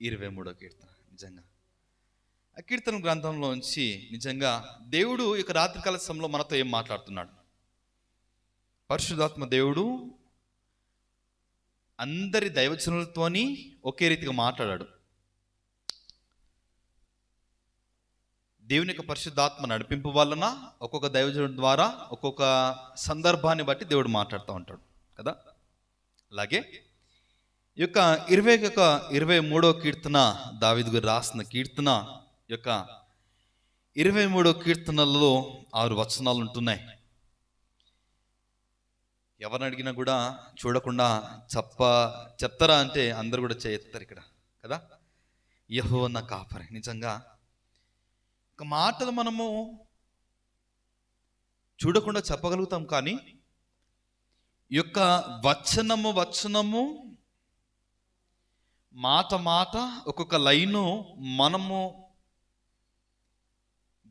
23వ కీర్తన. నిజంగా ఆ కీర్తన గ్రంథంలోంచి నిజంగా దేవుడు ఇక రాత్రికాల సమయంలో మనతో ఏం మాట్లాడుతున్నాడు? పరిశుద్ధాత్మ దేవుడు అందరి దైవజనులతోని ఒకే రీతిగా మాట్లాడాడు. దేవుని యొక్క పరిశుద్ధాత్మ నడిపింపు వలన ఒక్కొక్క దైవజనుడి ద్వారా ఒక్కొక్క సందర్భాన్ని బట్టి దేవుడు మాట్లాడుతూ ఉంటాడు కదా. అలాగే ఈ యొక్క 23వ కీర్తన దావీదు గారు రాసిన కీర్తన యొక్క 23వ కీర్తనలలో 6 వచనాలు ఉంటున్నాయి. ఎవరిని అడిగినా కూడా చూడకుండా చెప్తారా అంటే అందరు కూడా చేస్తారు ఇక్కడ కదా. యెహోవా నా కాపరి. నిజంగా ఒక మాటలు మనము చూడకుండా చెప్పగలుగుతాం, కానీ ఈ యొక్క వచనము మాట ఒక్కొక్క లైను మనము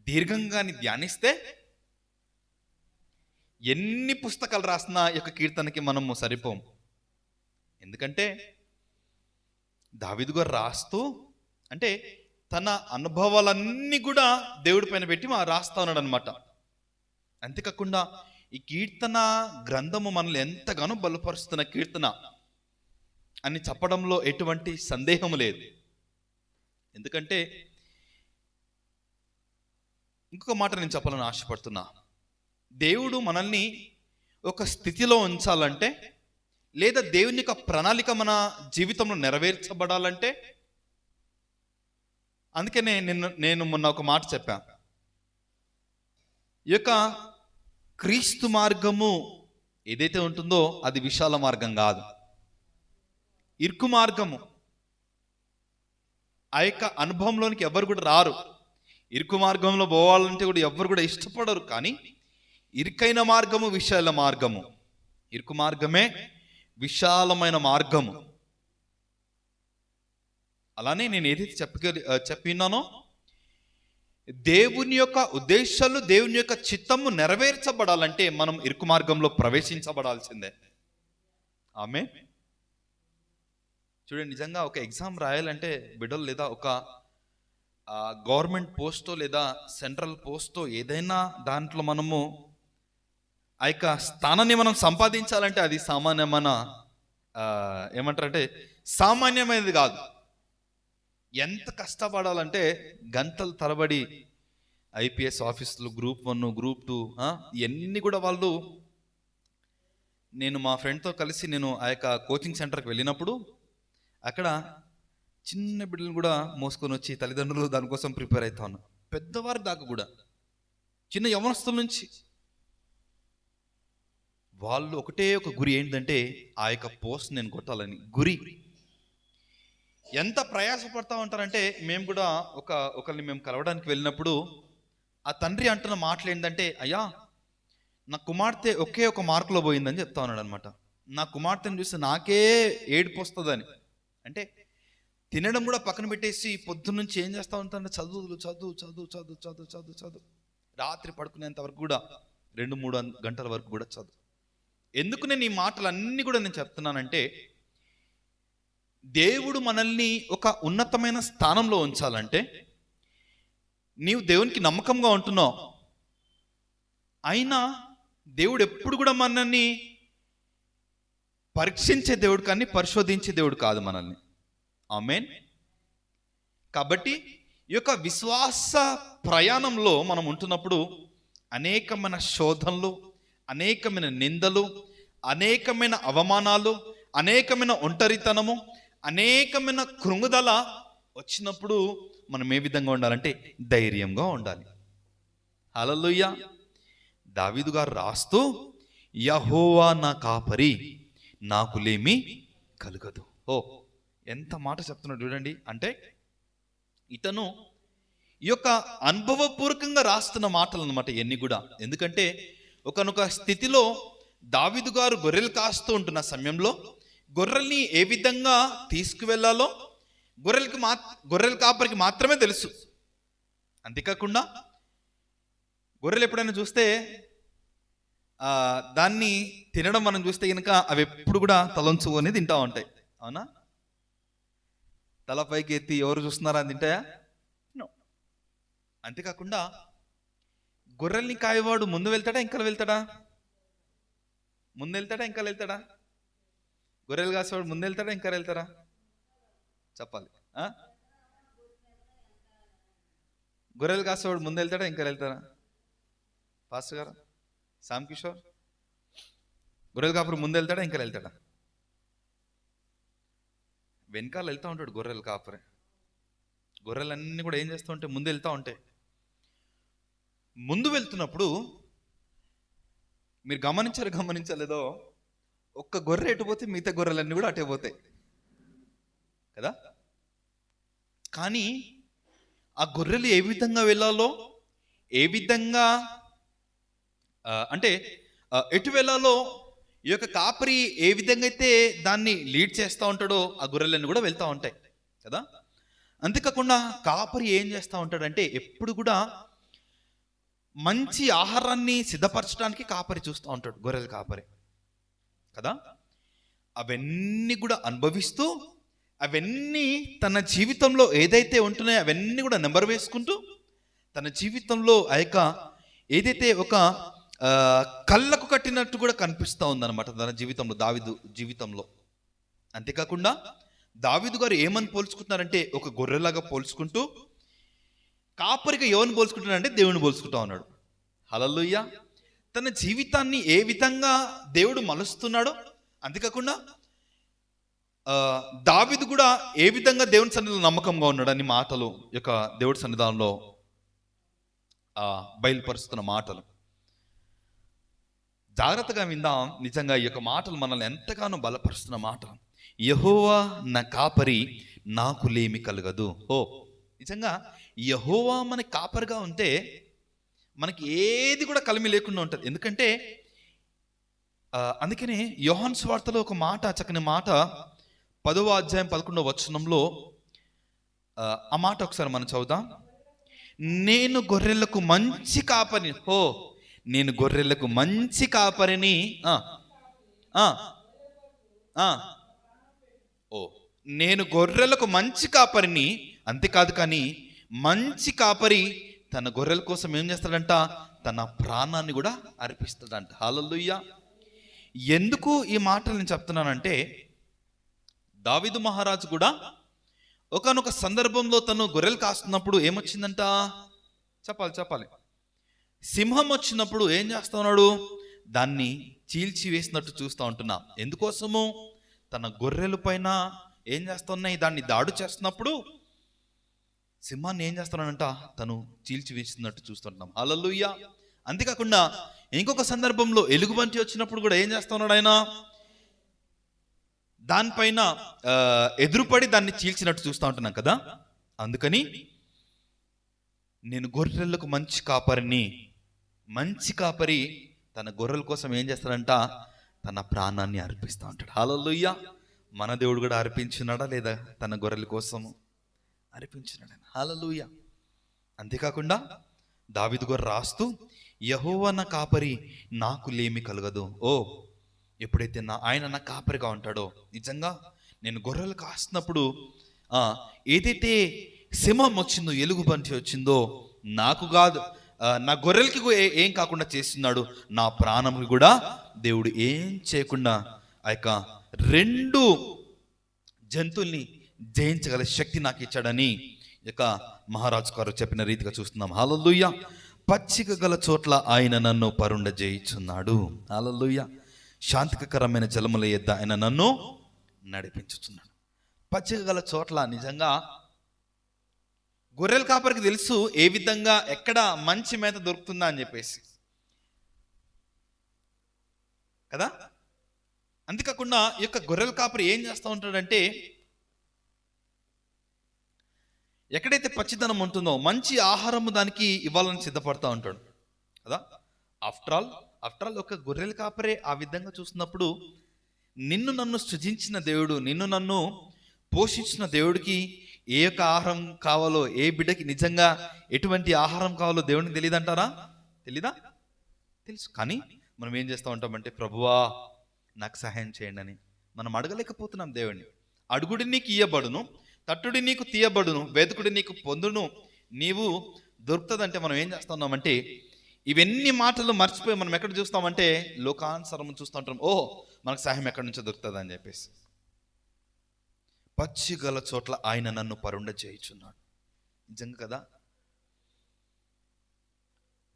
దీర్ఘంగాని ధ్యానిస్తే ఎన్ని పుస్తకాలు రాసినా ఈ యొక్క కీర్తనకి మనము సరిపోం. ఎందుకంటే దావీదు గారు రాస్తూ అంటే తన అనుభవాలన్నీ కూడా దేవుడి పైన పెట్టి రాస్తా ఉన్నాడు అనమాట. అంతేకాకుండా ఈ కీర్తన గ్రంథము మనల్ని ఎంతగానో బలపరుస్తున్న కీర్తన అని చెప్పడంలో ఎటువంటి సందేహం లేదు. ఎందుకంటే ఇంకొక మాట నేను చెప్పాలని ఆశపడుతున్నా. దేవుడు మనల్ని ఒక స్థితిలో ఉంచాలంటే, లేదా దేవుని యొక్క ప్రణాళిక మన జీవితంలో నెరవేర్చబడాలంటే, అందుకనే నేను మొన్న ఒక మాట చెప్పాను. ఈ యొక్క క్రీస్తు మార్గము ఏదైతే ఉంటుందో అది విశాల మార్గం కాదు, ఇరుకు మార్గము. ఆ యొక్క అనుభవంలోనికి ఎవరు కూడా రారు. ఇరుకు మార్గంలో పోవాలంటే కూడా ఎవరు కూడా ఇష్టపడరు. కానీ ఇరుకైన మార్గము విశాల మార్గము. ఇరుకు మార్గమే విశాలమైన మార్గము. అలానే నేను ఏదైతే చెప్పినానో, దేవుని యొక్క ఉద్దేశాలు, దేవుని యొక్క చిత్తము నెరవేర్చబడాలంటే మనం ఇరుకు మార్గంలో ప్రవేశించబడాల్సిందే. ఆమేన్. చూడండి, నిజంగా ఒక ఎగ్జామ్ రాయాలంటే బిడ్డలు, లేదా ఒక గవర్నమెంట్ పోస్టో లేదా సెంట్రల్ పోస్టో ఏదైనా దాంట్లో మనము ఆ యొక్క స్థానాన్ని మనం సంపాదించాలంటే అది సామాన్యమైన ఏమంటారంటే సామాన్యమైనది కాదు. ఎంత కష్టపడాలంటే గంటల తరబడి ఐపీఎస్ ఆఫీసులు, గ్రూప్ 1, గ్రూప్ 2 ఇవన్నీ కూడా వాళ్ళు, నేను మా ఫ్రెండ్తో కలిసి నేను ఆ యొక్క కోచింగ్ సెంటర్కి వెళ్ళినప్పుడు అక్కడ చిన్న బిడ్డలు కూడా మోసుకొని వచ్చి తల్లిదండ్రులు దానికోసం ప్రిపేర్ అవుతా ఉన్నారు. పెద్దవారి దాకా కూడా, చిన్న యవనస్తుల నుంచి వాళ్ళు ఒకటే ఒక గురి ఏంటంటే ఆ యొక్క పోస్ట్ నేను కొట్టాలని గురి. ఎంత ప్రయాసపడతా ఉంటారంటే, మేము కూడా ఒకరిని మేము కలవడానికి వెళ్ళినప్పుడు ఆ తండ్రి అంటున్న మాటలు ఏంటంటే, అయ్యా నా కుమార్తె ఒకే ఒక మార్కులో పోయిందని చెప్తా ఉన్నాడు అనమాట. నా కుమార్తెను చూస్తే నాకే ఏడుపు వస్తుందని. అంటే తినడం కూడా పక్కన పెట్టేసి పొద్దున్నుంచి ఏం చేస్తూ ఉంటారంటే చదువు రాత్రి పడుకునేంత వరకు కూడా 2-3 గంటల వరకు కూడా చదువు. ఎందుకు నేను ఈ మాటలన్నీ కూడా నేను చెప్తున్నానంటే, దేవుడు మనల్ని ఒక ఉన్నతమైన స్థానంలో ఉంచాలంటే, నీవు దేవునికి నమ్మకంగా ఉంటున్నావు, అయినా దేవుడు ఎప్పుడు కూడా మనల్ని పరీక్షించే దేవుడు కానీ పరిశోధించే దేవుడు కాదు మనల్ని. ఆమేన్. కాబట్టి ఈ యొక్క విశ్వాస ప్రయాణంలో మనం ఉంటున్నప్పుడు అనేకమైన శోధనలు, అనేకమైన నిందలు, అనేకమైన అవమానాలు, అనేకమైన ఒంటరితనము, అనేకమైన కృంగుదల వచ్చినప్పుడు మనం ఏ విధంగా ఉండాలంటే ధైర్యంగా ఉండాలి. హల్లెలూయా. దావీదు గారు రాస్తూ, యెహోవా నా కాపరి, నాకు లేమి కలుగదు. ఎంత మాట చెప్తున్నాడు చూడండి. అంటే ఇతను ఈ యొక్క అనుభవపూర్వకంగా రాస్తున్న మాటలు అన్నమాట ఇవన్నీ కూడా. ఎందుకంటే ఒకనొక స్థితిలో దావీదు గారు గొర్రెలు కాస్తూ ఉంటున్న సమయంలో గొర్రెల్ని ఏ విధంగా తీసుకువెళ్ళాలో గొర్రెల కాపరికి మాత్రమే తెలుసు. అంతేకాకుండా గొర్రెలు ఎప్పుడైనా చూస్తే దాన్ని తినడం మనం చూస్తే కనుక అవి ఎప్పుడు కూడా తలంచుకొని తింటా ఉంటాయి, అవునా? తలపైకి ఎత్తి ఎవరు చూస్తున్నారా అని తింటాయా? నో. అంతేకాకుండా గొర్రెల్ని కాయవాడు ముందు వెళ్తాడా ఇంకా వెళ్తాడా? ముందు వెళ్తాడా ఇంకా వెళ్తాడా? గొర్రెలు కాసేవాడు ముందు వెళ్తాడా ఇంకా వెళ్తారా? చెప్పాలి. గొర్రెలు కాసేవాడు ముందు వెళ్తాడా ఇంకా వెళ్తారా? పాస్టర్ గారు, శ్యామ్ కిషోర్, గొర్రెలు కాపురు ముందు వెళ్తాడా ఇంకా వెళ్తాడా? వెనకాల వెళ్తూ ఉంటాడు గొర్రెలు కాపురే. గొర్రెలన్నీ కూడా ఏం చేస్తూ ఉంటాయి? ముందు వెళ్తూ ఉంటాయి. ముందు వెళ్తున్నప్పుడు మీరు గమనించలేదో, ఒక్క గొర్రె ఎటు పోతే మిగతా గొర్రెలన్నీ కూడా అటే పోతాయి కదా. కానీ ఆ గొర్రెలు ఏ విధంగా వెళ్ళాలో, ఏ విధంగా అంటే ఎటు వెళ్ళాలో ఈ యొక్క కాపరి ఏ విధంగా అయితే దాన్ని లీడ్ చేస్తూ ఉంటాడో ఆ గొర్రెలన్నీ కూడా వెళ్తూ ఉంటాయి కదా. అంతేకాకుండా కాపరి ఏం చేస్తూ ఉంటాడంటే ఎప్పుడు కూడా మంచి ఆహారాన్ని సిద్ధపరచడానికి కాపరి చూస్తూ ఉంటాడు, గొర్రెల కాపరి కదా. అవన్నీ కూడా అనుభవిస్తూ, అవన్నీ తన జీవితంలో ఏదైతే ఉంటున్నాయో అవన్నీ కూడా నెంబర్ వేసుకుంటూ, తన జీవితంలో ఆ యొక్క ఏదైతే ఒక కళ్ళకు కట్టినట్టు కూడా కనిపిస్తూ ఉందన్నమాట తన జీవితంలో, దావీదు జీవితంలో. అంతేకాకుండా దావీదు గారు ఏమని పోల్చుకుంటున్నారంటే ఒక గొర్రెలాగా పోల్చుకుంటూ, కాపరిగా ఎవరిని పోల్చుకుంటున్నారంటే దేవుని పోల్చుకుంటా ఉన్నాడు. హల్లెలూయా. తన జీవితాన్ని ఏ విధంగా దేవుడు మలుస్తున్నాడో, అంతేకాకుండా దావీదు కూడా ఏ విధంగా దేవుని సన్నిధిలో నమ్మకంగా ఉన్నాడు అని మాటలు యొక్క దేవుడి సన్నిధానంలో బయలుపరుస్తున్న మాటలు జాగ్రత్తగా విందాం. నిజంగా ఈ యొక్క మాటలు మనల్ని ఎంతగానో బలపరుస్తున్న మాటలు. యెహోవా నా కాపరి, నాకు లేమి కలగదు. నిజంగా యెహోవా మన కాపరిగా ఉంటే మనకి ఏది కూడా కలిమి లేకుండా ఉంటుంది. ఎందుకంటే అందుకనే యోహాను సువార్తలో ఒక మాట, చక్కని మాట, 10వ అధ్యాయం 11వ వచనంలో ఆ మాట ఒకసారి మనం చదువుదాం. నేను గొర్రెలకు మంచి కాపరిని, నేను గొర్రెలకు మంచి కాపరిని, నేను గొర్రెలకు మంచి కాపరిని. అంతేకాదు కానీ మంచి కాపరి తన గొర్రెల కోసం ఏం చేస్తాడంట? తన ప్రాణాన్ని కూడా అర్పిస్తాడంట. హల్లెలూయా. ఎందుకు ఈ మాటలు నేను చెప్తున్నానంటే, దావీదు మహారాజు కూడా ఒకానొక సందర్భంలో తను గొర్రెలు కాస్తున్నప్పుడు ఏమొచ్చిందంట? చెప్పాలి. సింహం వచ్చినప్పుడు ఏం చేస్తా ఉన్నాడు? దాన్ని చీల్చి వేసినట్టు చూస్తూ ఉంటున్నాం. ఎందుకోసము? తన గొర్రెల పైన ఏం చేస్తా ఉన్నాయి? దాన్ని దాడు చేస్తున్నప్పుడు సింహాన్ని ఏం చేస్తున్నాడంట? తను చీల్చి వేస్తున్నట్టు చూస్తుంటున్నాం. హల్లెలూయా. అంతేకాకుండా ఇంకొక సందర్భంలో ఎలుగుబంటి వచ్చినప్పుడు కూడా ఏం చేస్తా ఉన్నాడు ఆయన? దానిపైన ఎదురుపడి దాన్ని చీల్చినట్టు చూస్తూ ఉంటున్నాం కదా. అందుకని నేను గొర్రెలకు మంచి కాపరిని. మంచి కాపరి తన గొర్రెల కోసం ఏం చేస్తాడంట? తన ప్రాణాన్ని అర్పిస్తూ ఉంటాడు. హల్లెలూయా. మన దేవుడు కూడా అర్పించున్నాడా లేదా? తన గొర్రెల కోసము అర్పించున్నాడు. హల్లెలూయా. అంతేకాకుండా దావీదు గారు రాస్తూ, యెహోవా నా కాపరి, నాకు లేమి కలగదు. ఎప్పుడైతే ఆయన నా కాపరిగా ఉంటాడో, నిజంగా నేను గొర్రెలు కాస్తున్నప్పుడు ఏదైతే సింహం వచ్చిందో, ఎలుగుబంటి వచ్చిందో, నాకు కాదు, నా గొర్రెలకి ఏం కాకుండా చేస్తున్నాడు, నా ప్రాణంకి కూడా దేవుడు ఏం చేయకుండా ఆ యొక్క 2 జంతువుల్ని జయించగల శక్తి నాకు ఇచ్చాడని ఇక మహారాజు గారు చెప్పిన రీతిగా చూస్తున్నాం. హల్లెలూయా. పచ్చిక గల చోట్ల ఆయన నన్ను పరుండ చేయుచున్నాడు. హల్లెలూయా. శాంతికరమైన జలముల యొద్ద ఆయన నన్ను నడిపించుచున్నాడు. పచ్చిక గల చోట్ల నిజంగా గొర్రెల కాపరికి తెలుసు ఏ విధంగా ఎక్కడ మంచి మేత దొరుకుతుందా అని చెప్పేసి కదా. అంతేకాకుండా ఈ యొక్క గొర్రెల కాపరి ఏం చేస్తూ ఉంటాడంటే, ఎక్కడైతే పచ్చిదనం ఉంటుందో మంచి ఆహారము దానికి ఇవ్వాలని సిద్ధపడతా ఉంటాడు కదా. ఆఫ్టర్ ఆల్ ఒక గొర్రెల కాపరే ఆ విధంగా చూస్తున్నప్పుడు, నిన్ను నన్ను సృజించిన దేవుడు, నిన్ను నన్ను పోషించిన దేవుడికి ఏ యొక్క ఆహారం కావాలో, ఏ బిడ్డకి నిజంగా ఎటువంటి ఆహారం కావాలో దేవుడికి తెలియదంటారా? తెలీదా? తెలుసు. కానీ మనం ఏం చేస్తూ ఉంటామంటే, ప్రభువా నాకు సహాయం చేయండి అని మనం అడగలేకపోతున్నాం దేవుడిని. అడుగుడి నీకు ఇయ్యబడును, తట్టుడి నీకు తీయబడును, వెతుకుడి నీకు పొందును, నీవు దొరుకుతుందంటే మనం ఏం చేస్తున్నామంటే ఇవన్నీ మాటలు మర్చిపోయి మనం ఎక్కడ చూస్తామంటే లోకానుసారం చూస్తూ ఉంటాం. ఓహో, మనకు సహాయం ఎక్కడి నుంచో దొరుకుతుంది అని చెప్పేసి. పచ్చిగల చోట్ల ఆయన నన్ను పరుండ చేయుచున్నాడు. నిజంగా కదా,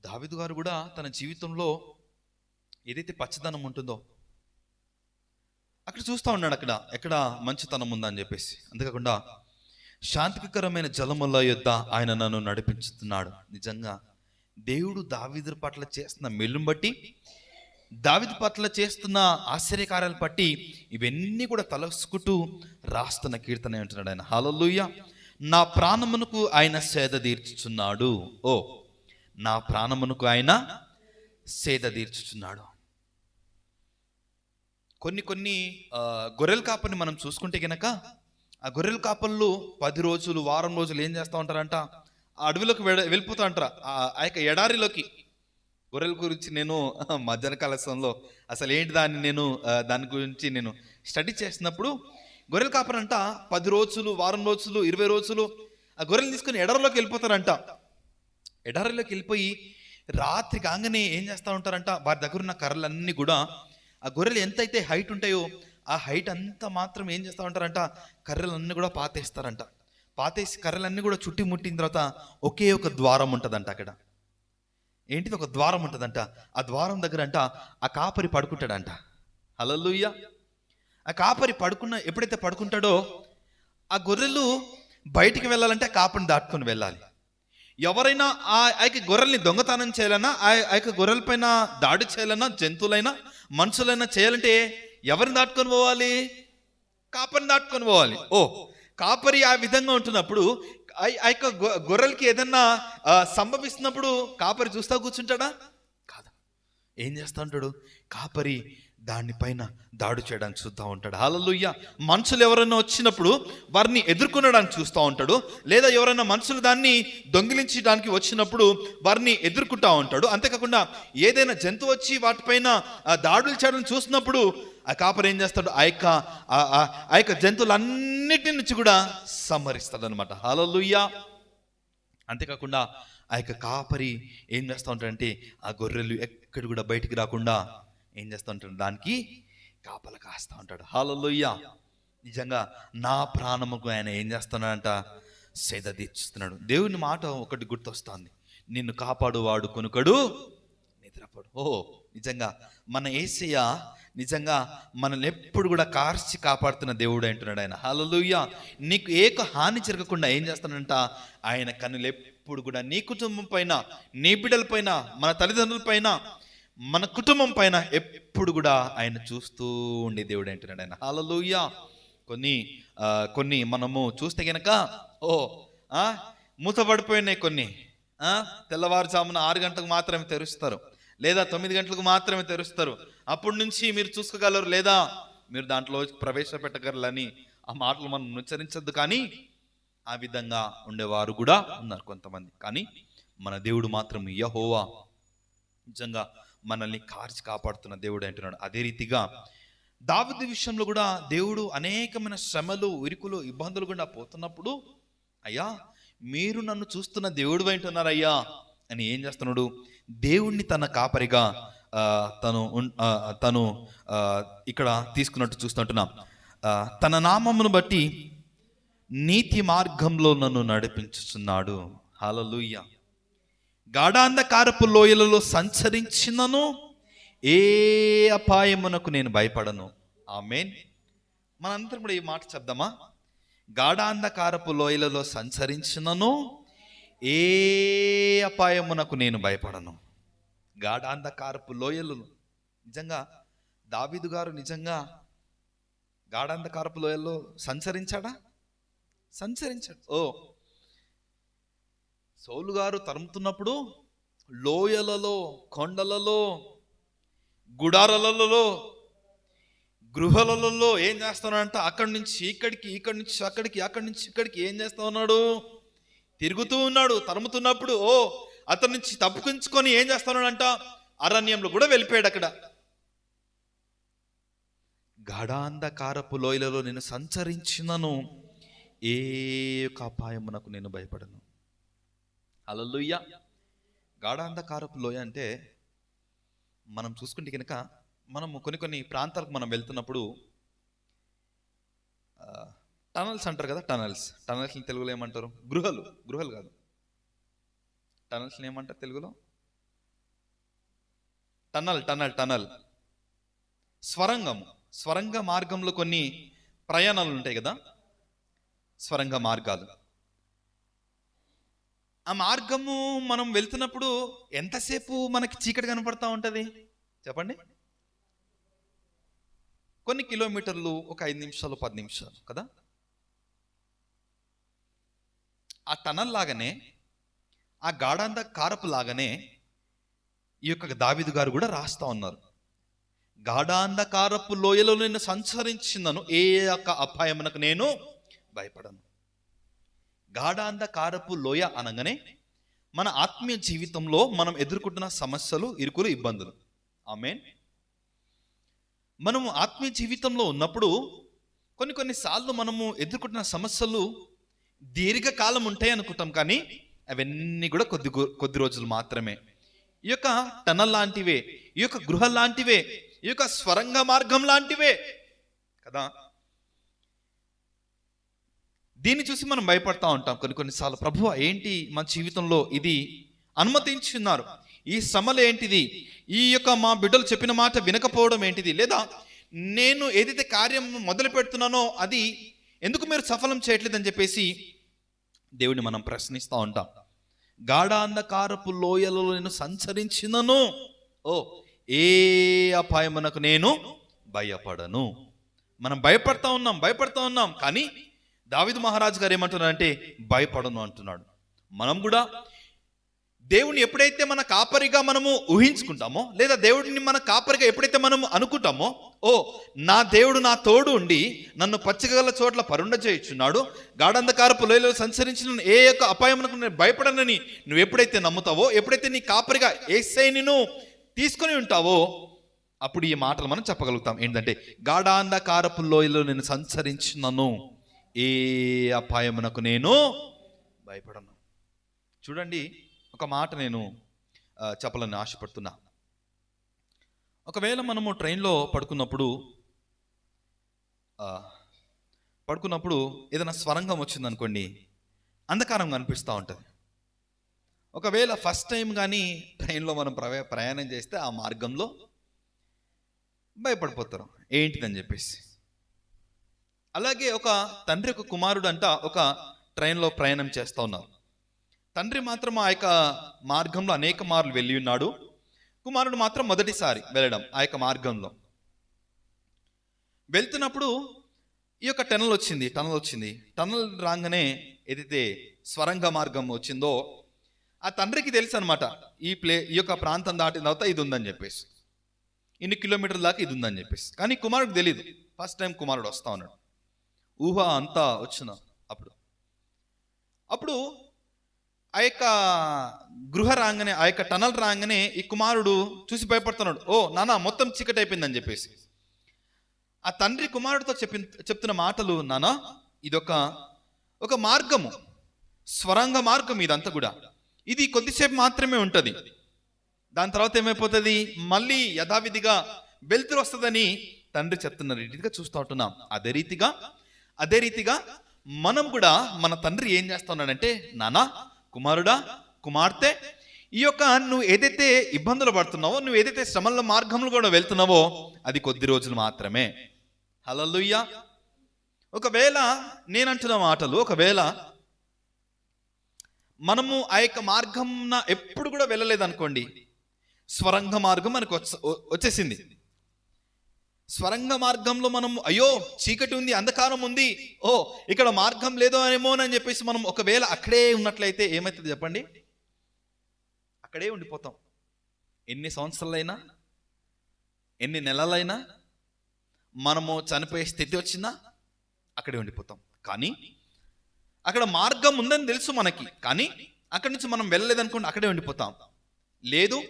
దావీదు గారు కూడా తన జీవితంలో ఏదైతే పచ్చదనం ఉంటుందో అక్కడ చూస్తూ ఉన్నాడు, ఎక్కడ మంచితనం ఉందని చెప్పేసి. అంతేకాకుండా శాంతికరమైన జలముల యొద్ద ఆయన నన్ను నడిపించుతున్నాడు. నిజంగా దేవుడు దావీదు పట్ల చేస్తున్న మేలును బట్టి, దావీదు పట్ల చేస్తున్న ఆశ్చర్యకార్యాలు బట్టి ఇవన్నీ కూడా తలసుకుంటూ రాస్తున్న కీర్తన అంటున్నాడు ఆయన. హల్లెలూయా. నా ప్రాణమునకు ఆయన సేద తీర్చుచున్నాడు. ఓ, నా ప్రాణమునకు ఆయన సేద తీర్చుచున్నాడు. కొన్ని గొర్రెల కాపరిని మనం చూసుకుంటే గనక, ఆ గొర్రెల కాపర్లు 10 రోజులు, వారం రోజులు ఏం చేస్తూ ఉంటారంట, ఆ అడవిలోకి వెళ్ళిపోతూ ఉంటారు, ఆ యొక్క ఎడారిలోకి. గొర్రెల గురించి నేను మధ్యాహ్న కాలశంలో అసలు ఏంటి దాని గురించి నేను స్టడీ చేసినప్పుడు, గొర్రెల కాపరంట 10 రోజులు, వారం రోజులు, 20 రోజులు ఆ గొర్రెలు తీసుకుని ఎడారిలోకి వెళ్ళిపోతారంట. ఎడారిలోకి వెళ్ళిపోయి రాత్రి కాగానే ఏం చేస్తూ ఉంటారంట, వారి దగ్గర ఉన్న కర్రలన్నీ కూడా ఆ గొర్రెలు ఎంతైతే హైట్ ఉంటాయో ఆ హైట్ అంతా మాత్రం ఏం చేస్తూ ఉంటారంట, కర్రలన్నీ కూడా పాతేస్తారంట. పాతేసి కర్రలన్నీ కూడా చుట్టి ముట్టిన తర్వాత ఒకే ఒక ద్వారం ఉంటుందంట. అక్కడ ఏంటిది, ఒక ద్వారం ఉంటుందంట. ఆ ద్వారం దగ్గర అంట ఆ కాపరి పడుకుంటాడంట. హల్లెలూయా. ఆ కాపరి ఎప్పుడైతే పడుకుంటాడో ఆ గొర్రెలు బయటికి వెళ్ళాలంటే ఆ కాపరిని దాటుకొని వెళ్ళాలి. ఎవరైనా ఆ యొక్క గొర్రెల్ని దొంగతనం చేయాలన్నా, ఆ యొక్క గొర్రెల పైన దాడి చేయాలన్నా, జంతువులైనా మనుషులైనా చేయాలంటే ఎవరిని దాటుకొని పోవాలి? కాపరిని దాటుకొని పోవాలి. ఓ, కాపరి ఆ విధంగా ఉంటున్నప్పుడు ఆ యొక్క గొర్రెలకి ఏదన్నా సంభవిస్తున్నప్పుడు కాపరి చూస్తా కూర్చుంటాడా? కాదు. ఏం చేస్తా ఉంటాడు? కాపరి దానిపైన దాడి చేయడానికి చూస్తూ ఉంటాడు. హల్లెలూయా. మనుషులు ఎవరైనా వచ్చినప్పుడు వారిని ఎదుర్కొనడానికి చూస్తూ ఉంటాడు, లేదా ఎవరైనా మనుషులు దాన్ని దొంగిలించడానికి వచ్చినప్పుడు వారిని ఎదుర్కొంటూ ఉంటాడు. అంతేకాకుండా ఏదైనా జంతువు వచ్చి వాటిపైన దాడులు చేయడం చూసినప్పుడు ఆ కాపరి ఏం చేస్తాడు, ఆ యొక్క జంతువులన్నిటి నుంచి కూడా సంహరిస్తాడు అనమాట. హల్లెలూయా. అంతేకాకుండా ఆ యొక్క కాపరి ఏం చేస్తూ ఉంటాడంటే ఆ గొర్రెలు ఎక్కడ కూడా బయటికి రాకుండా ఏం చేస్తూ ఉంటాడు, దానికి కాపలా కాస్తూ ఉంటాడు. హల్లెలూయా. నిజంగా నా ప్రాణముకు ఆయన ఏం చేస్తున్నాడంట, సేద తీర్చుతున్నాడు. దేవుని మాట ఒకటి గుర్తొస్తుంది, నిన్ను కాపాడువాడు కొనుకడు నిద్రపోడు. ఓ, నిజంగా మన యేసయ్య నిజంగా మనల్ని ఎప్పుడు కూడా కార్చి కాపాడుతున్న దేవుడు అంటున్నాడు ఆయన. హల్లెలూయా. నీకు ఏక హాని జరగకుండా ఏం చేస్తానంట, ఆయన కన్నులు ఎప్పుడు కూడా నీ కుటుంబం పైన, నీ బిడ్డల పైన, మన తల్లిదండ్రుల పైన, మన కుటుంబం పైన ఎప్పుడు కూడా ఆయన చూస్తూ ఉండే దేవుడు అంటున్నాడు ఆయన. హల్లెలూయా. కొన్ని మనము చూస్తే గనక మూతపడిపోయినాయి కొన్ని. తెల్లవారుజామున 6 గంటలకు మాత్రమే తెరుస్తారు, లేదా 9 గంటలకు మాత్రమే తెరుస్తారు. అప్పటి నుంచి మీరు చూసుకోగలరు, లేదా మీరు దాంట్లో ప్రవేశపెట్టగలరని ఆ మాటలు మనం ఉచ్చరించద్దు. కానీ ఆ విధంగా ఉండేవారు కూడా ఉన్నారు కొంతమంది. కానీ మన దేవుడు మాత్రం యెహోవా నిజంగా మనల్ని కార్చి కాపాడుతున్న దేవుడు అంటున్నాడు. అదే రీతిగా దావీదు విషయంలో కూడా దేవుడు అనేకమైన శ్రమలు, ఇరుకులు, ఇబ్బందులు గుండా పోతున్నప్పుడు, అయ్యా మీరు నన్ను చూస్తున్న దేవుడు అంటున్నారయ్యా అని ఏం చేస్తున్నాడు, దేవుణ్ణి తన కాపరిగా తను ఇక్కడ తీసుకున్నట్టు చూస్తుంటున్నాం. తన నామమును బట్టి నీతి మార్గంలో నన్ను నడిపించుచున్నాడు. హల్లెలూయా. గాఢాంధకారపు లోయలలో సంచరించినను ఏ అపాయమునకు నేను భయపడను. ఆమేన్. మనందరం కూడా ఈ మాట చెప్దామా? గాఢాంధకారపు లోయలలో సంచరించినను ఏ అపాయమునకు నేను భయపడను. గాఢాంధకారపు లోయలలో నిజంగా దావీదు గారు నిజంగా గాఢాంధకారపు లోయల్లో సంచరించాడా? సంచరించాడు. సౌలు గారు తరుముతున్నప్పుడు లోయలలో, కొండలలో, గుడారాలలో, గృహాలలో ఏం చేస్తున్నాడంట, అక్కడి నుంచి ఇక్కడికి, ఇక్కడి నుంచి అక్కడికి, అక్కడి నుంచి ఇక్కడికి ఏం చేస్తా ఉన్నాడు, తిరుగుతూ ఉన్నాడు. తరుముతున్నప్పుడు అతని నుంచి తప్పుకుంచుకొని ఏం చేస్తున్నాడంట, అరణ్యంలో కూడా వెళ్ళిపోయాడు. అక్కడ గాఢాంధకారపు లోయలలో నేను సంచరించినను ఏ యొక్క అపాయమునకు నేను భయపడను. హల్లెలూయా. గాఢాంధకారపు లోయ అంటే మనం చూసుకుంటే కనుక మనము కొన్ని ప్రాంతాలకు మనం వెళ్తున్నప్పుడు టనల్స్ అంటారు కదా. టనల్స్ని తెలుగులో ఏమంటారు? గృహలు కాదు, టనల్స్ని ఏమంటారు తెలుగులో? టనల్. స్వరంగ మార్గంలో కొన్ని ప్రయాణాలు ఉంటాయి కదా, స్వరంగ మార్గాలు. ఆ మార్గము మనం వెళ్తున్నప్పుడు ఎంతసేపు మనకి చీకటి కనపడతా ఉంటుంది చెప్పండి? కొన్ని కిలోమీటర్లు, ఒక 5 నిమిషాలు 10 నిమిషాలు కదా. ఆ టనల్ లాగానే, ఆ గాఢాంధకారపు లాగానే ఈ యొక్క దావీదు గారు కూడా రాస్తా ఉన్నారు. గాఢాంధకారపు లోయలో నేను సంచరించినను, ఏ యొక్క అపాయమునకు నేను భయపడను. గాఢాంధకారపు లోయ అనగానే మన ఆత్మీయ జీవితంలో మనం ఎదుర్కొంటున్న సమస్యలు, ఇరుకులు, ఇబ్బందులు. ఆమేన్. మనము ఆత్మీయ జీవితంలో ఉన్నప్పుడు కొన్నిసార్లు మనము ఎదుర్కొంటున్న సమస్యలు దీర్ఘకాలం ఉంటాయి అనుకుంటాం, కానీ అవన్నీ కూడా కొద్ది రోజులు మాత్రమే. ఈ యొక్క టనల్ లాంటివే, ఈ యొక్క గృహ లాంటివే, ఈ యొక్క స్వరంగ మార్గం లాంటివే కదా. దీన్ని చూసి మనం భయపడతా ఉంటాం కొన్నిసార్లు. ప్రభువా, ఏంటి మన జీవితంలో ఇది అనుమతించున్నారు? ఈ శ్రమలు ఏంటిది? ఈ యొక్క మా బిడ్డలు చెప్పిన మాట వినకపోవడం ఏంటిది? లేదా నేను ఏదైతే కార్యం మొదలు పెడుతున్నానో అది ఎందుకు మీరు సఫలం చేయట్లేదని చెప్పేసి దేవుడిని మనం ప్రశ్నిస్తూ ఉంటాం. గాఢాంధకారపు లోయలలో నేను సంచరించినను, ఏ అపాయమునకు నేను భయపడను. మనం భయపడతా ఉన్నాం, కానీ దావీదు మహారాజు గారు ఏమంటున్నారంటే భయపడను అంటున్నాడు. మనం కూడా దేవుడిని ఎప్పుడైతే మన కాపరిగా మనము ఊహించుకుంటామో, లేదా దేవుడిని మన కాపరిగా ఎప్పుడైతే మనము అనుకుంటామో, నా దేవుడు నా తోడు ఉండి నన్ను పచ్చగల చోట్ల పరుండ చేయుచున్నాడు, గాఢాంధకారపు లోయలో సంచరించిన ఏ యొక్క అపాయమునకు నేను భయపడనని నువ్వు ఎప్పుడైతే నమ్ముతావో, ఎప్పుడైతే నీ కాపరిగా యేసయ్యను తీసుకొని ఉంటావో, అప్పుడు ఈ మాటలు మనం చెప్పగలుగుతాం. ఏంటంటే గాఢాంధకారపు లోయలో నేను సంచరించినను, ఏ అపాయమునకు నేను భయపడను. చూడండి, ఒక మాట నేను చెప్పాలని ఆశపడుతున్నా. ఒకవేళ మనము ట్రైన్లో పడుకున్నప్పుడు ఏదైనా స్వరంగం వచ్చిందనుకోండి, అంధకారం కనిపిస్తూ ఉంటుంది. ఒకవేళ ఫస్ట్ టైం కానీ ట్రైన్లో మనం ప్రయాణం చేస్తే ఆ మార్గంలో భయపడిపోతారు ఏంటిదని చెప్పేసి. అలాగే ఒక తండ్రి ఒక కుమారుడు అంట ఒక ట్రైన్లో ప్రయాణం చేస్తూ ఉన్నారు. తండ్రి మాత్రం ఆ యొక్క మార్గంలో అనేక మార్లు వెళ్ళి ఉన్నాడు. కుమారుడు మాత్రం మొదటిసారి వెళ్ళడం ఆ యొక్క మార్గంలో. వెళ్తున్నప్పుడు ఈ యొక్క టనల్ వచ్చింది. టనల్ రాగానే ఏదైతే స్వరంగ మార్గం వచ్చిందో ఆ తండ్రికి తెలుసు అనమాట, ఈ యొక్క ప్రాంతం దాటిన తర్వాత ఇది ఉందని చెప్పేసి, ఇన్ని కిలోమీటర్ల దాకా ఇది ఉందని చెప్పేసి. కానీ కుమారుడికి తెలియదు. ఫస్ట్ టైం కుమారుడు వస్తా ఉన్నాడు. ఊహ అంతా వచ్చిన అప్పుడు ఆ యొక్క గృహ రాగానే, ఆ యొక్క టనల్ రాగానే ఈ కుమారుడు చూసి భయపడుతున్నాడు. నాన్న మొత్తం చీకటి అయిపోయిందని చెప్పేసి. ఆ తండ్రి కుమారుడితో చెప్తున్న మాటలు, నాన్న ఇదొక మార్గము, స్వరంగ మార్గం, ఇదంతా కూడా ఇది కొద్దిసేపు మాత్రమే ఉంటుంది. దాని తర్వాత ఏమైపోతుంది, మళ్ళీ యథావిధిగా వెలుతురు వస్తుందని తండ్రి చెప్తున్న రీతిగా చూస్తూ ఉంటున్నాం. అదే రీతిగా మనం కూడా మన తండ్రి ఏం చేస్తా ఉన్నాడంటే, నాన్న, కుమారుడా, కుమార్తె, ఈ యొక్క నువ్వు ఏదైతే ఇబ్బందులు పడుతున్నావో, నువ్వు ఏదైతే శ్రమల మార్గంలో కూడా వెళ్తున్నావో అది కొద్ది రోజులు మాత్రమే. హల్లెలూయా. ఒకవేళ నేనంటున్న మాటలు, ఒకవేళ మనము ఆ యొక్క మార్గం ఎప్పుడు కూడా వెళ్ళలేదనుకోండి, స్వరంగ మార్గం మనకు వచ్చేసింది. స్వరంగ మార్గంలో మనం అయ్యో చీకటి ఉంది, అంధకారం ఉంది, ఇక్కడ మార్గం లేదో అని చెప్పేసి మనం ఒకవేళ అక్కడే ఉన్నట్లయితే ఏమవుతుంది చెప్పండి? అక్కడే ఉండిపోతాం. ఎన్ని సంవత్సరాలైనా, ఎన్ని నెలలైనా, మనము చనిపోయే స్థితి వచ్చినా అక్కడే ఉండిపోతాం. కానీ అక్కడ మార్గం ఉందని తెలుసు మనకి, కానీ అక్కడి నుంచి మనం వెళ్ళలేదనుకోండి, అక్కడే ఉండిపోతాం. లేదు,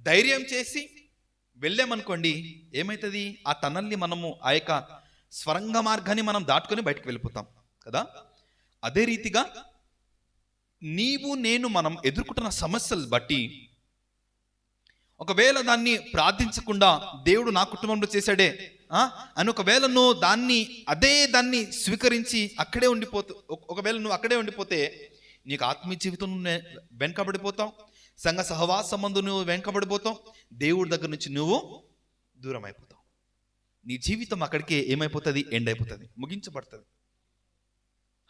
ధైర్యం చేసి వెళ్ళామనుకోండి, ఏమవుతుంది? ఆ టనల్ని మనము, ఆ యొక్క స్వరంగ మార్గాన్ని మనం దాటుకొని బయటకు వెళ్ళిపోతాం కదా. అదే రీతిగా నీవు నేను మనం ఎదుర్కొంటున్న సమస్యలు బట్టి ఒకవేళ దాన్ని ప్రార్థించకుండా దేవుడు నా కుటుంబంలో చేశాడే అని ఒకవేళ నువ్వు దాన్ని స్వీకరించి అక్కడే ఒకవేళ నువ్వు అక్కడే ఉండిపోతే నీకు ఆత్మీయ జీవితం వెనకబడిపోతావు, సంఘ సహవాసం మందు నువ్వు వెనకబడిపోతావు, దేవుడి దగ్గర నుంచి నువ్వు దూరం అయిపోతావు. నీ జీవితం అక్కడికే ఏమైపోతుంది, ఎండ్ అయిపోతుంది, ముగించబడుతుంది.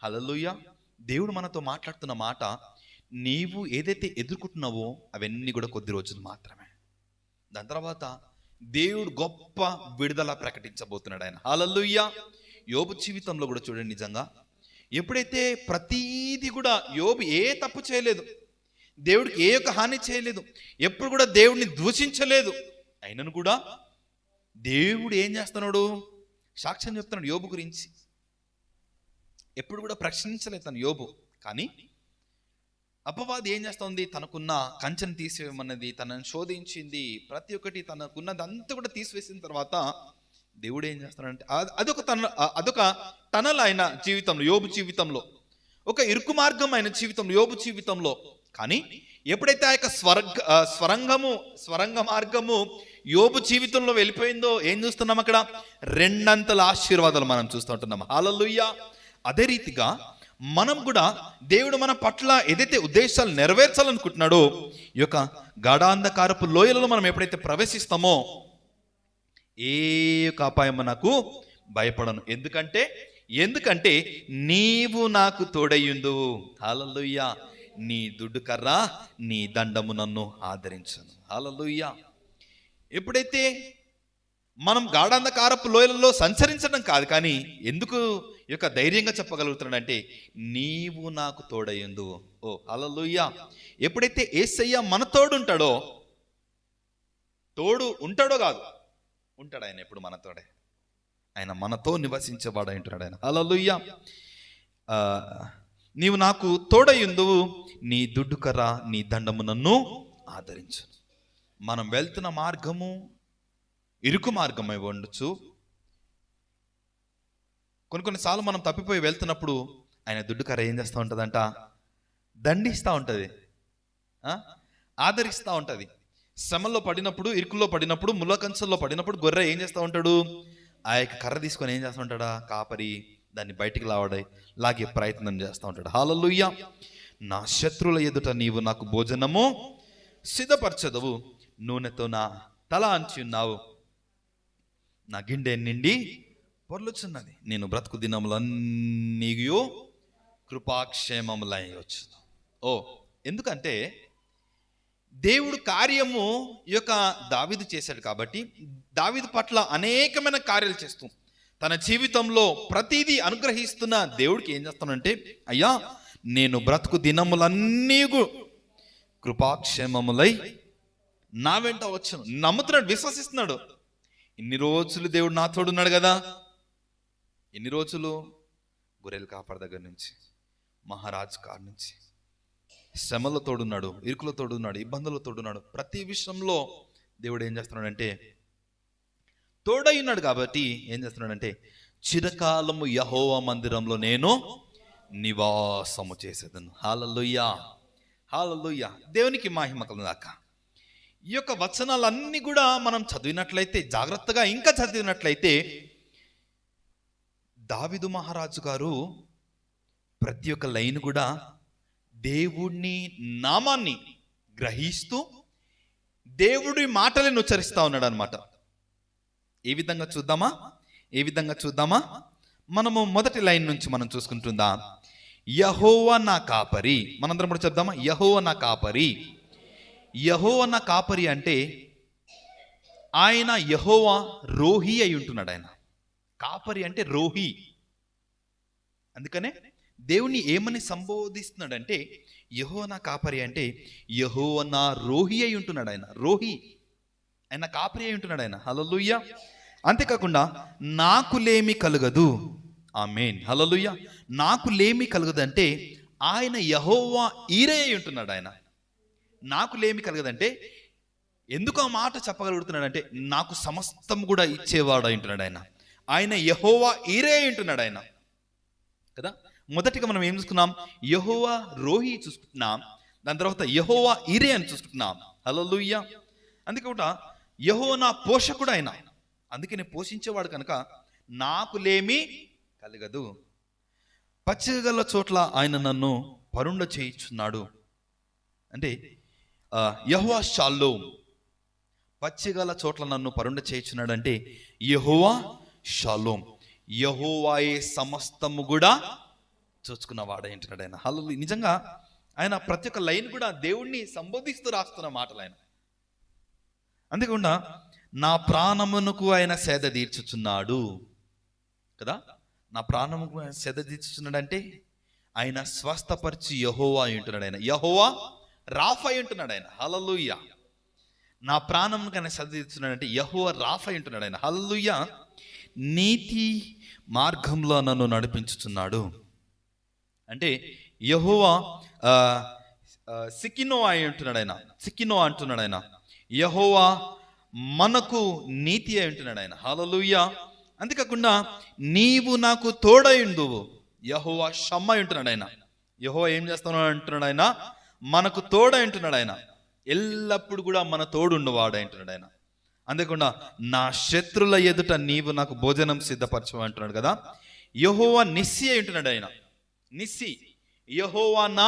హల్లెలూయా. దేవుడు మనతో మాట్లాడుతున్న మాట, నీవు ఏదైతే ఎదుర్కొంటున్నావో అవన్నీ కూడా కొద్ది రోజులు మాత్రమే. దాని తర్వాత దేవుడు గొప్ప విడుదల ప్రకటించబోతున్నాడు ఆయన. హల్లెలూయా. యోబు జీవితంలో కూడా చూడండి, నిజంగా ఎప్పుడైతే ప్రతీది కూడా యోబు ఏ తప్పు చేయలేదు, దేవుడికి ఏ యొక్క హాని చేయలేదు, ఎప్పుడు కూడా దేవుడిని దూషించలేదు, అయినను కూడా దేవుడు ఏం చేస్తున్నాడు, సాక్ష్యం చెప్తున్నాడు యోబు గురించి. ఎప్పుడు కూడా ప్రశ్నించలేదు తను యోబు. కానీ అపవాది ఏం చేస్తుంది, తనకున్న కంచెను తీసివేయమన్నది, తనను శోధించింది, ప్రతి ఒక్కటి తనకున్నదంతా కూడా తీసివేసిన తర్వాత దేవుడు ఏం చేస్తున్నాడంటే అదొక టనల్ ఆయన జీవితంలో, యోబు జీవితంలో, ఒక ఇరుకు మార్గం ఆయన జీవితంలో, యోబు జీవితంలో. కానీ ఎప్పుడైతే ఆ యొక్క స్వరంగ మార్గము యోబు జీవితంలో వెళ్ళిపోయిందో ఏం చూస్తున్నాం, అక్కడ రెండంతల ఆశీర్వాదాలు మనం చూస్తూ ఉంటున్నాం. హల్లెలూయా. అదే రీతిగా మనం కూడా దేవుడు మన పట్ల ఏదైతే ఉద్దేశాలు నెరవేర్చాలనుకుంటున్నాడో ఈ యొక్క గాఢాంధకారపు లోయలలో మనం ఎప్పుడైతే ప్రవేశిస్తామో ఏ యొక్క అపాయం నాకు భయపడను. ఎందుకంటే నీవు నాకు తోడయ్యుందు. హల్లెలూయా. నీ దుడ్డు కర్ర నీ దండము నన్ను ఆదరించను. హల్లెలూయా. ఎప్పుడైతే మనం గాఢాంధకారపు లోయలలో సంచరించడం కాదు, కానీ ఎందుకు ఈ యొక్క ధైర్యంగా చెప్పగలుగుతున్నాడంటే నీవు నాకు తోడయ్యుందు. ఓ హల్లెలూయా. ఎప్పుడైతే యేసయ్య మన తోడు ఉంటాడో ఉంటాడు ఆయన ఎప్పుడు మనతోడే, ఆయన మనతో నివసించేవాడు అంటున్నాడు ఆయన. హల్లెలూయా. నీవు నాకు తోడయ్యుందువు, నీ దుడ్డు కర్ర నీ దండము నన్ను ఆదరించు. మనం వెళ్తున్న మార్గము ఇరుకు మార్గం అయి ఉండొచ్చు. కొన్నిసార్లు మనం తప్పిపోయి వెళ్తున్నప్పుడు ఆయన దుడ్డు కర్ర ఏం చేస్తూ ఉంటుందంట, దండిస్తూ ఉంటుంది, ఆదరిస్తూ ఉంటుంది. శ్రమల్లో పడినప్పుడు, ఇరుకుల్లో పడినప్పుడు, ముళ్ళ కంచెల్లో పడినప్పుడు గొర్రె ఏం చేస్తూ ఉంటాడు, ఆ యొక్క కర్ర తీసుకొని ఏం చేస్తూ ఉంటాడా, కాపరి దాన్ని బయటికి లాగే ప్రయత్నం చేస్తూ ఉంటాడు. హల్లెలూయా. నా శత్రువుల ఎదుట నీవు నాకు భోజనము సిద్ధపరచదవు, నూనెతో నా తల అంచి ఉన్నావు, నా గిన్నె నిండి పొర్లుచున్నది, నేను బ్రతుకు దినములన్నీ కృపాక్షేమములయ్యొచ్చు. ఎందుకంటే దేవుడు కార్యము ఈ యొక్క దావీదు చేశాడు కాబట్టి, దావీదు పట్ల అనేకమైన కార్యాలు చేస్తూ తన జీవితంలో ప్రతిదీ అనుగ్రహిస్తున్న దేవుడికి ఏం చేస్తానంటే, అయ్యా నేను బ్రతుకు దినములన్నీ కృపాక్షేమములై నా వెంట వచ్చాను. నమ్ముతున్నాడు, విశ్వసిస్తున్నాడు. ఇన్ని రోజులు దేవుడు నా తోడున్నాడు కదా. ఎన్ని రోజులు? గొర్రెలు కాపరి దగ్గర నుంచి, మహారాజు కాడి నుంచి, శ్రమలో తోడున్నాడు, ఇరుకులో తోడున్నాడు, ఇబ్బందుల్లో తోడున్నాడు. ప్రతి విషయంలో దేవుడు ఏం చేస్తున్నాడంటే తోడై ఉన్నాడు. కాబట్టి ఏం చేస్తున్నాడంటే చిరకాలము యెహోవా మందిరంలో నేను నివాసము చేసేదను. హల్లెలూయా. హల్లెలూయా. దేవునికి మహిమ కలుగుగాక. ఈ యొక్క వచనాలన్నీ కూడా మనం చదివినట్లయితే, జాగ్రత్తగా ఇంకా చదివినట్లయితే, దావీదు మహారాజు గారు ప్రతి ఒక్క లైన్ కూడా దేవుడిని నామాన్ని గ్రహిస్తూ దేవుడి మాటలను ఉచ్చరిస్తూ ఉన్నాడు అనమాట. ఏ విధంగా చూద్దామా? మనము మొదటి లైన్ నుంచి మనం చూసుకుంటుందా, యెహోవా నా కాపరి. మనందరం కూడా చెప్దామా, యెహోవా నా కాపరి. యెహోవా నా కాపరి అంటే ఆయన యెహోవా రోహి అయి ఉంటున్నాడు. ఆయన కాపరి అంటే రోహి. అందుకనే దేవుని ఏమని సంబోధిస్తున్నాడంటే, యెహోవా నా కాపరి అంటే యెహోవా నా రోహి అయి ఉంటున్నాడు. ఆయన రోహి, ఆయన కాపరి అయి ఉంటున్నాడు ఆయన. హల్లెలూయా. అంతేకాకుండా నాకు లేమి కలగదు. ఆమేన్. హల్లెలూయా. నాకు లేమి కలగదు అంటే ఆయన యెహోవా ఈరే అయి ఉంటున్నాడు. ఆయన నాకు లేమి కలగదంటే ఎందుకు ఆ మాట చెప్పగలుగుతున్నాడు అంటే, నాకు సమస్తం కూడా ఇచ్చేవాడు అంటున్నాడు ఆయన. ఆయన యెహోవా ఈరే అంటున్నాడు ఆయన కదా. మొదటిగా మనం ఏం చూసుకున్నాం? యెహోవా రోహి చూసుకుంటున్నాం. దాని తర్వాత యెహోవా ఈరే అని చూసుకుంటున్నాం. హల్లెలూయా. అందుకే కూడా యెహోవా నా పోషకుడు ఆయన, అందుకే నేను పోషించేవాడు కనుక నాకు లేమి కలగదు. పచ్చిగల చోట్ల ఆయన నన్ను పరుండ చేయించున్నాడు. అంటే యెహోవా షాలోమ్, పచ్చిగల చోట్ల నన్ను పరుండ చేయించున్నాడు అంటే యెహోవా షాలోమ్, యెహోవాయే సమస్తము కూడా చూసుకున్నవాడు అంటున్నాడు ఆయన. హల్లెలూయా. నిజంగా ఆయన ప్రతి ఒక్క లైన్ కూడా దేవుణ్ణి సంబోధిస్తూ రాస్తున్న మాటలు ఆయన. అందుకుండా నా ప్రాణమునకు ఆయన సేద తీర్చుచున్నాడు కదా. నా ప్రాణముకు సేద తీర్చుచున్నాడు అంటే ఆయన స్వస్థపరిచి యెహోవా అంటున్నాడు ఆయన. యెహోవా రాఫా అంటున్నాడు ఆయన. హల్లెలూయా. నా ప్రాణమునకు ఆయన సేద తీర్చున్నాడు అంటే యెహోవా రాఫా అంటున్నాడు ఆయన. హల్లెలూయా. నీతి మార్గంలో నన్ను నడిపించుచున్నాడు అంటే యెహోవా సికినో అయి ఉంటున్నాడు ఆయన. సికినో అంటున్నాడు ఆయన. యెహోవా మనకు నీతి అయి ఉంటున్నాడు ఆయన. హల్లెలూయా. అంతేకాకుండా నీవు నాకు తోడయుండువు, యెహోవా షమ్మా ఉంటున్నాడు ఆయన. యెహోవా ఏం చేస్తున్నాడు అంటున్నాడు ఆయన? మనకు తోడై ఉంటున్నాడు ఆయన. ఎల్లప్పుడు కూడా మన తోడుండువాడు అంటున్నాడు ఆయన. అంతేకాకుండా నా శత్రుల ఎదుట నీవు నాకు భోజనం సిద్ధపరచు అంటున్నాడు కదా. యెహోవా నిస్సి అయి ఉంటున్నాడు ఆయన. నిస్సి, యెహోవా నా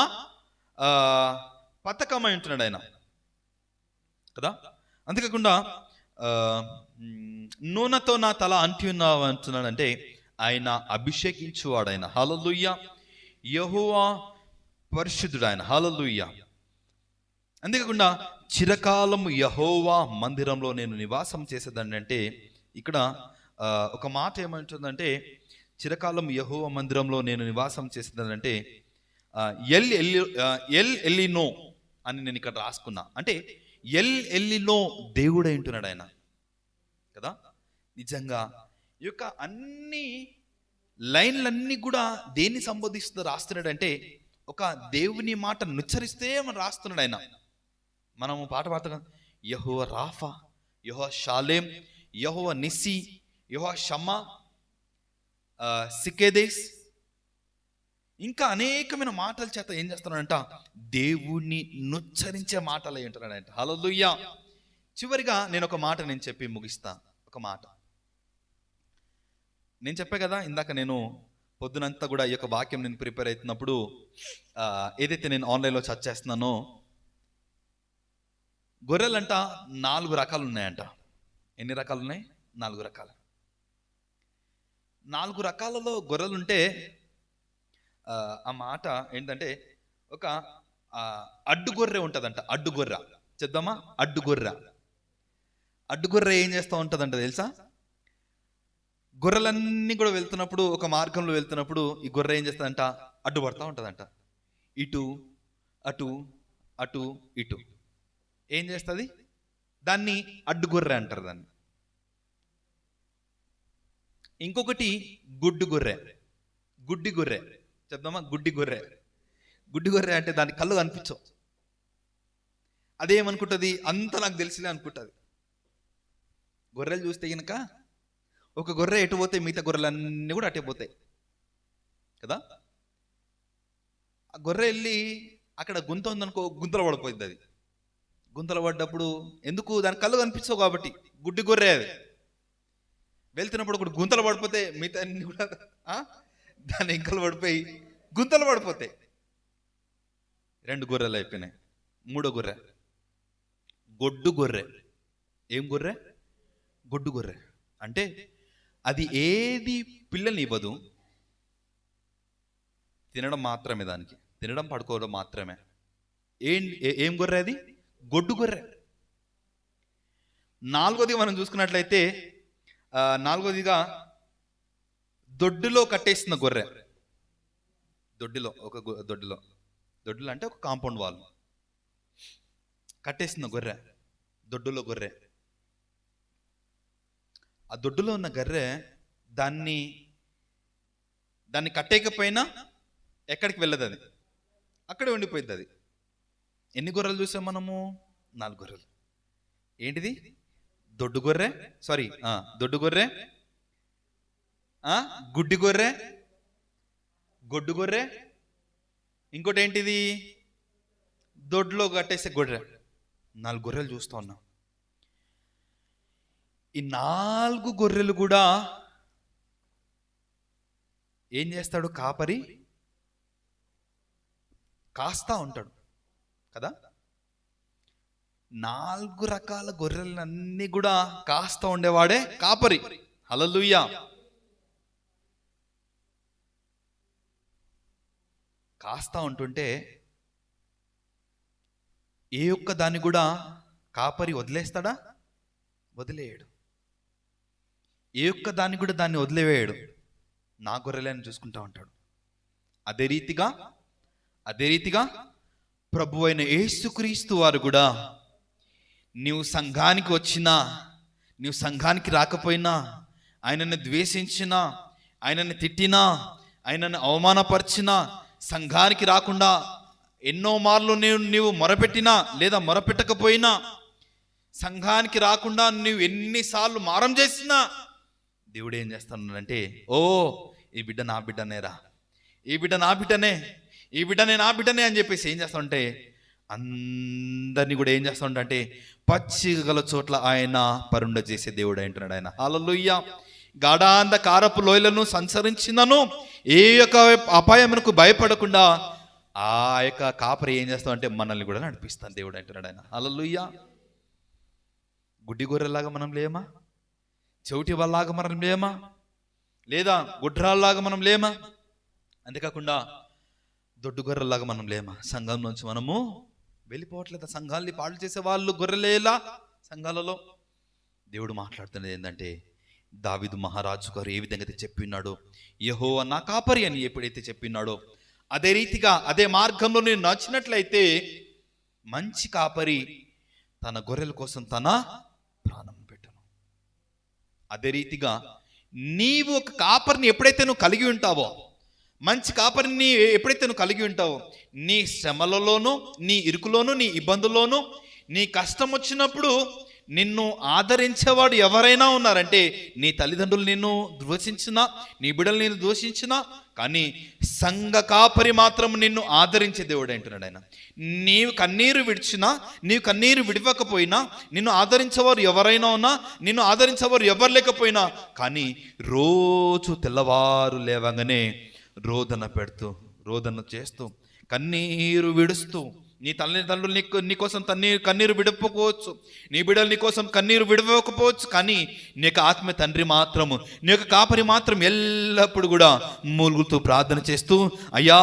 పతకమై ఉంటున్నాడు ఆయన కదా. అంతేకాకుండా నూనెతో నా తల అంటి ఉన్నావు అంటున్నాడు అంటే ఆయన అభిషేకించువాడు ఆయన. హల్లెలూయా. యెహోవా పరిశుద్ధుడు ఆయన. హల్లెలూయా. అంతేకాకుండా చిరకాలము యెహోవా మందిరంలో నేను నివాసం చేసేదాన్ని అంటే ఇక్కడ ఒక మాట ఏమంటుందంటే చిరకాలం యెహోవా మందిరంలో నేను నివాసం చేసేదానంటే ఎల్ ఎల్లినో అని నేను ఇక్కడ రాసుకున్నా. అంటే ఎల్ ఎల్లినో దేవుడే అంటున్నాడు ఆయన కదా. నిజంగా ఈ యొక్క అన్ని లైన్లన్నీ కూడా దేన్ని సంబోధిస్తుందో రాస్తున్నాడు అంటే ఒక దేవుని మాట నుచ్చరిస్తే మనం రాస్తున్నాడు ఆయన. మనము పాటగా యెహోవా రాఫా, యెహోవా షాలేం, యెహోవా నిస్సి, యెహోవా షమ్మా, సికేదేస్, ఇంకా అనేకమైన మాటల చేత ఏం చేస్తున్నాడంట? దేవుణ్ణి నుచ్చరించే మాటలు అంటున్నాడంట. హల్లెలూయా. చివరిగా నేను ఒక మాట చెప్పి ముగిస్తా. ఒక మాట నేను చెప్పా కదా ఇందాక, నేను పొద్దునంతా కూడా ఈ యొక్క వాక్యం నేను ప్రిపేర్ అవుతున్నప్పుడు ఏదైతే నేను ఆన్లైన్లో సెర్చ్ చేస్తున్నానో గొర్రెలంట 4 రకాలు ఉన్నాయంట. ఎన్ని రకాలు ఉన్నాయి? 4 రకాలు. 4 రకాలలో గొర్రెలుంటే ఆ మాట ఏంటంటే ఒక అడ్డుగొర్రె ఉంటుందంట. అడ్డుగొర్రె చెప్దామా? అడ్డుగొర్రె. అడ్డుగొర్రె ఏం చేస్తూ ఉంటుందంట తెలుసా? గొర్రెలన్నీ కూడా వెళ్తున్నప్పుడు, ఒక మార్గంలో వెళ్తున్నప్పుడు ఈ గొర్రె ఏం చేస్తుందంట? అడ్డుపడతా ఉంటుందంట. ఇటు అటు అటు ఇటు ఏం చేస్తుంది? దాన్ని అడ్డుగొర్రె అంటారు దాన్ని. ఇంకొకటి గుడ్డు గొర్రె. గుడ్డి గొర్రె చెప్దామా? గుడ్డి గొర్రె. గుడ్డి గొర్రె అంటే దాని కళ్ళు కనిపించవు. అదేమనుకుంటుంది? అంత నాకు తెలిసిలే అనుకుంటుంది. గొర్రెలు చూస్తే కనుక ఒక గొర్రె ఎటు పోతే మిగతా గొర్రెలన్నీ కూడా అటే పోతాయి కదా. ఆ గొర్రె వెళ్ళి అక్కడ గుంత ఉందనుకో, గుంతలు పడిపోయింది. అది గుంతలు పడ్డప్పుడు ఎందుకు? దాని కళ్ళు కనిపించవు కాబట్టి. గుడ్డి గొర్రె అది. వెళ్తున్నప్పుడు ఒకటి గుంతలు పడిపోతే మిగతా అన్ని కూడా దాని ఇంకలు పడిపోయి గుంతలు పడిపోతాయి. 2 గొర్రెలు అయిపోయినాయి. 3వ గొర్రె గొడ్డు గొర్రె. ఏం గొర్రె? గొడ్డు గొర్రె. అంటే అది ఏది పిల్లల్ని ఇవ్వదు, తినడం మాత్రమే. దానికి తినడం, పడుకోవడం మాత్రమే. ఏం గొర్రె అది? గొడ్డు గొర్రె. 4వది మనం చూసుకున్నట్లయితే 4వదిగా దొడ్డులో కట్టేసిన గొర్రె. దొడ్డిలో ఒక దొడ్డిలో అంటే ఒక కాంపౌండ్ వాల్ కట్టేసిన గొర్రె, దొడ్డులో గొర్రె. ఆ దొడ్డులో ఉన్న గొర్రె దాన్ని కట్టేయకపోయినా ఎక్కడికి వెళ్ళదు, అది అక్కడే ఉండిపోయింది. అది ఎన్ని గొర్రెలు చూసాం మనము? 4 గొర్రెలు. ఏంటిది? దొడ్డు గొర్రె, దొడ్డు గొర్రె, గుడ్డి గొర్రె, గొడ్డు గొర్రె, ఇంకోటి ఏంటిది దొడ్లో కట్టేసే గొర్రె. 4 గొర్రెలు చూస్తూ ఉన్నాం. ఈ 4 గొర్రెలు కూడా ఏం చేస్తాడు? కాపరి కాస్తా ఉంటాడు కదా. 4 రకాల గొర్రెలన్నీ కూడా కాస్తా ఉండేవాడే కాపరి. హల్లెలూయా. కాస్తా ఉంటుంటే ఏ ఒక్క దాన్ని కూడా కాపరి వదిలేస్తాడా? వదిలేయడు. ఏ ఒక్క దాన్ని కూడా దాన్ని వదిలేవేయడు. నా గొర్రెలను చూసుకుంటా ఉంటాడు. అదే రీతిగా ప్రభు అయిన యేసుక్రీస్తు వారు కూడా నీవు సంఘానికి వచ్చినా, నీవు సంఘానికి రాకపోయినా, ఆయనను ద్వేషించినా, ఆయనను తిట్టినా, ఆయనను అవమానపరిచినా, సంఘానికి రాకుండా ఎన్నో మార్లు నీవు మొరపెట్టినా లేదా మొరపెట్టకపోయినా, సంఘానికి రాకుండా నువ్వు ఎన్నిసార్లు మారం చేసినా, దేవుడు ఏం చేస్తున్నాడంటే, ఓ ఈ బిడ్డ నా బిడ్డనేరా, ఈ బిడ్డ నా బిడ్డనే, ఈ బిడ్డనే నా బిడ్డనే అని చెప్పేసి ఏం చేస్తామంటే అందరినీ కూడా ఏం చేస్తాడంటే పచ్చిక గల చోట్ల ఆయన పరుండ చేసే దేవుడు అంటున్నాడు ఆయన. హల్లెలూయా. గాఢాంధకారపు లోయలను సంచరించినను ఏ యొక్క అపాయమునకు భయపడకుండా ఆ యొక్క కాపరి ఏం చేస్తామంటే మనల్ని కూడా నడిపిస్తాను దేవుడు అంటున్నాడు ఆయన. హల్లెలూయా. గుడ్డి గొర్రెలాగా మనం లేమా? చెవిటి వాళ్ళలాగా మనం లేమా? లేదా గుడ్రాల్లాగా మనం లేమా? అంతేకాకుండా దొడ్డు గొర్రెల్లాగా మనం లేమా? సంఘం నుంచి మనము వెళ్ళిపోవట్లేదు. సంఘాన్ని పాడు చేసే వాళ్ళు గొర్రెలేలా సంఘాలలో. దేవుడు మాట్లాడుతున్నది ఏంటంటే, దావీదు మహారాజు గారు ఏ విధంగా అయితే చెప్పినాడో, యెహోవా నా కాపరి అని ఎప్పుడైతే చెప్పినాడో, అదే రీతిగా అదే మార్గంలో నేను నచ్చినట్లయితే మంచి కాపరి తన గొర్రెల కోసం తన ప్రాణం పెట్టను. అదే రీతిగా నీవు ఒక కాపరిని ఎప్పుడైతే నువ్వు కలిగి ఉంటావో, మంచి కాపరిని ఎప్పుడైతే నువ్వు కలిగి ఉంటావో, నీ శ్రమలలోనూ, నీ ఇరుకులోను, నీ ఇబ్బందుల్లోనూ, నీ కష్టం వచ్చినప్పుడు నిన్ను ఆదరించేవాడు ఎవరైనా ఉన్నారంటే, నీ తల్లిదండ్రులు నిన్ను దూషించినా, నీ బిడ్డలు నిన్ను దూషించినా, కానీ సంఘ కాపరి మాత్రం నిన్ను ఆదరించే దేవుడు అంటున్నాడు ఆయన. నీవు కన్నీరు విడిచినా, నీవు కన్నీరు విడివకపోయినా, నిన్ను ఆదరించేవారు ఎవరైనా ఉన్నా, నిన్ను ఆదరించేవారు ఎవరు లేకపోయినా, కానీ రోజు తెల్లవారు లేవగానే రోదన చేస్తూ కన్నీరు విడుస్తూ, నీ తల్లిదండ్రులు నీకోసం కన్నీరు విడవకపోవచ్చు, నీ బిడ్డలు నీకోసం కన్నీరు విడవకపోవచ్చు, కానీ నీ యొక్క ఆత్మ తండ్రి మాత్రము, నీ యొక్క కాపరి మాత్రం ఎల్లప్పుడు కూడా మూలుగుతూ ప్రార్థన చేస్తూ, అయ్యా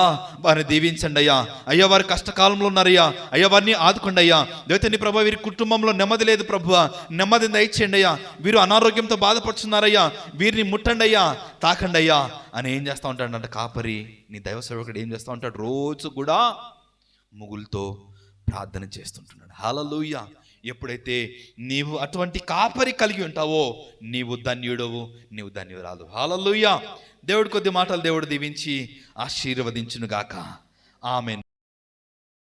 వారిని దీవించండి అయ్యా, అయ్యా వారి కష్టకాలంలో ఉన్నారయ్యా, అయ్యా వారిని ఆదుకోండి అయ్యా, లేకపోతే నీ ప్రభు వీరి కుటుంబంలో నెమ్మది లేదు ప్రభువా, నెమ్మదిని దయచేయండి అయ్యా, వీరు అనారోగ్యంతో బాధపడుతున్నారయ్యా, వీరిని ముట్టండి అయ్యా, తాకండి అయ్యా అని ఏం చేస్తూ ఉంటాడంటే కాపరి, నీ దైవ సేవకుడు ఏం చేస్తూ ఉంటాడు? రోజు కూడా ముగులతో ప్రార్థన చేస్తుంటున్నాడు. హల్లెలూయా. ఎప్పుడైతే నీవు అటువంటి కాపరి కలిగి ఉంటావో నీవు ధన్యుడవు, నీవు ధన్యురాలు. హల్లెలూయా. దేవుడి కొద్ది మాటలు దేవుడు దీవించి ఆశీర్వదించును గాక. ఆమేన్.